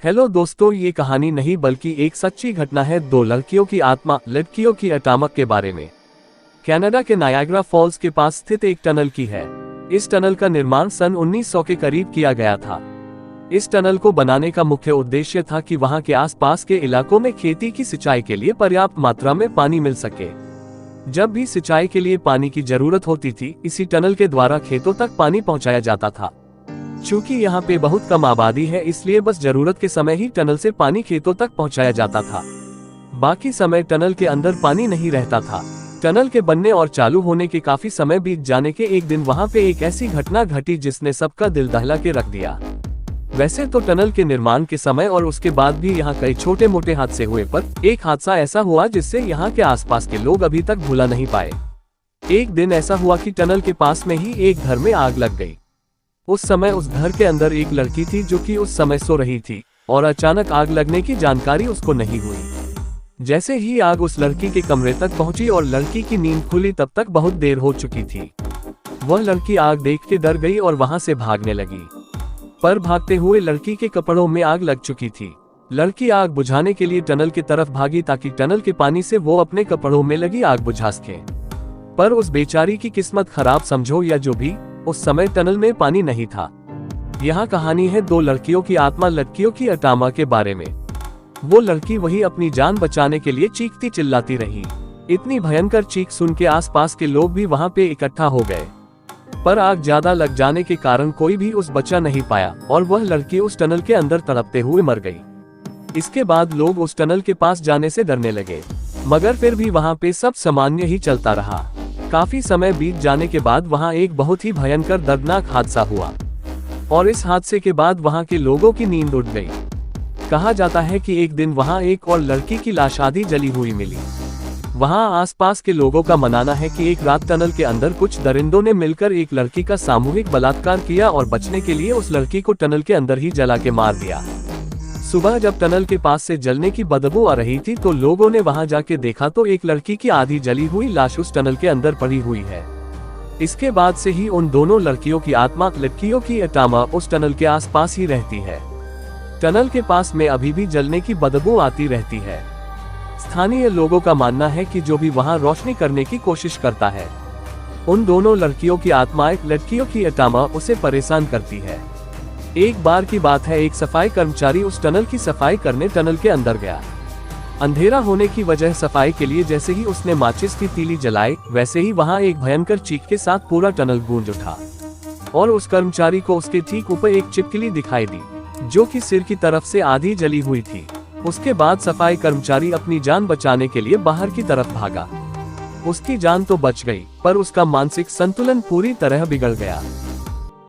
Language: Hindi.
हेलो दोस्तों, ये कहानी नहीं बल्कि एक सच्ची घटना है दो लड़कियों की आत्मा लड़कियों की अटामक के बारे में। कनाडा के नायाग्रा फॉल्स के पास स्थित एक टनल की है। इस टनल का निर्माण सन 1900 के करीब किया गया था। इस टनल को बनाने का मुख्य उद्देश्य था कि वहां के आसपास के इलाकों में खेती की सिंचाई के लिए पर्याप्त मात्रा में पानी मिल सके। जब भी सिंचाई के लिए पानी की जरूरत होती थी, इसी टनल के द्वारा खेतों तक पानी पहुंचाया जाता था। चूंकि यहाँ पे बहुत कम आबादी है, इसलिए बस जरूरत के समय ही टनल से पानी खेतों तक पहुंचाया जाता था। बाकी समय टनल के अंदर पानी नहीं रहता था। टनल के बनने और चालू होने के काफी समय बीत जाने के एक दिन वहाँ पे एक ऐसी घटना घटी जिसने सबका दिल दहला के रख दिया। वैसे तो टनल के निर्माण के समय और उसके बाद भी यहाँ कई छोटे मोटे हादसे हुए, पर एक हादसा ऐसा हुआ जिससे यहाँ के आसपास के लोग अभी तक भुला नहीं पाए। एक दिन ऐसा हुआ कि टनल के पास में ही एक घर में आग लग गई। उस समय उस घर के अंदर एक लड़की थी जो कि उस समय सो रही थी और अचानक आग लगने की जानकारी उसको नहीं हुई। जैसे ही आग उस लड़की के कमरे तक पहुंची और लड़की की नींद खुली, तब तक बहुत देर हो चुकी थी। वह लड़की आग देख के डर गई और वहां से भागने लगी, पर भागते हुए लड़की के कपड़ों में आग लग चुकी थी। लड़की आग बुझाने के लिए टनल की तरफ भागी ताकि टनल के पानी से वो अपने कपड़ों में लगी आग बुझा सके, पर उस बेचारी की किस्मत खराब समझो या जो भी, उस समय टनल में पानी नहीं था। यहाँ कहानी है दो लड़कियों की आत्मा लड़कियों की अटामा के बारे में। वो लड़की वही अपनी जान बचाने के लिए चीखती चिल्लाती रही। इतनी भयंकर चीख सुन के आसपास के लोग भी वहाँ पे इकट्ठा हो गए, पर आग ज्यादा लग जाने के कारण कोई भी उस बचा नहीं पाया और वह लड़की उस टनल के अंदर तड़पते हुए मर गई। इसके बाद लोग उस टनल के पास जाने से डरने लगे, मगर फिर भी वहाँ पे सब सामान्य ही चलता रहा। काफी समय बीत जाने के बाद वहां एक बहुत ही भयंकर दर्दनाक हादसा हुआ और इस हादसे के बाद वहां के लोगों की नींद उड़ गई। कहा जाता है कि एक दिन वहां एक और लड़की की लाश आधी जली हुई मिली। वहां आसपास के लोगों का मानना है कि एक रात टनल के अंदर कुछ दरिंदों ने मिलकर एक लड़की का सामूहिक बलात्कार किया और बचने के लिए उस लड़की को टनल के अंदर ही जला के मार दिया। सुबह जब टनल के पास से जलने की बदबू आ रही थी तो लोगों ने वहां जाके देखा तो एक लड़की की आधी जली हुई लाश उस टनल के अंदर पड़ी हुई है। इसके बाद से ही उन दोनों लड़कियों की आत्मा लड़कियों की अटामा उस टनल के आसपास ही रहती है। टनल के पास में अभी भी जलने की बदबू आती रहती है। स्थानीय लोगों का मानना है कि जो भी वहां रोशनी करने की कोशिश करता है, उन दोनों लड़कियों की आत्माएं लड़कियों की अटामा उसे परेशान करती है। एक बार की बात है, एक सफाई कर्मचारी उस टनल की सफाई करने टनल के अंदर गया। अंधेरा होने की वजह सफाई के लिए जैसे ही उसने माचिस की तीली जलाई, वैसे ही वहां एक भयंकर चीख के साथ पूरा टनल गूंज उठा और उस कर्मचारी को उसके ठीक ऊपर एक छिपकली दिखाई दी जो कि सिर की तरफ से आधी जली हुई थी। उसके बाद सफाई कर्मचारी अपनी जान बचाने के लिए बाहर की तरफ भागा। उसकी जान तो बच गई, पर उसका मानसिक संतुलन पूरी तरह बिगड़ गया।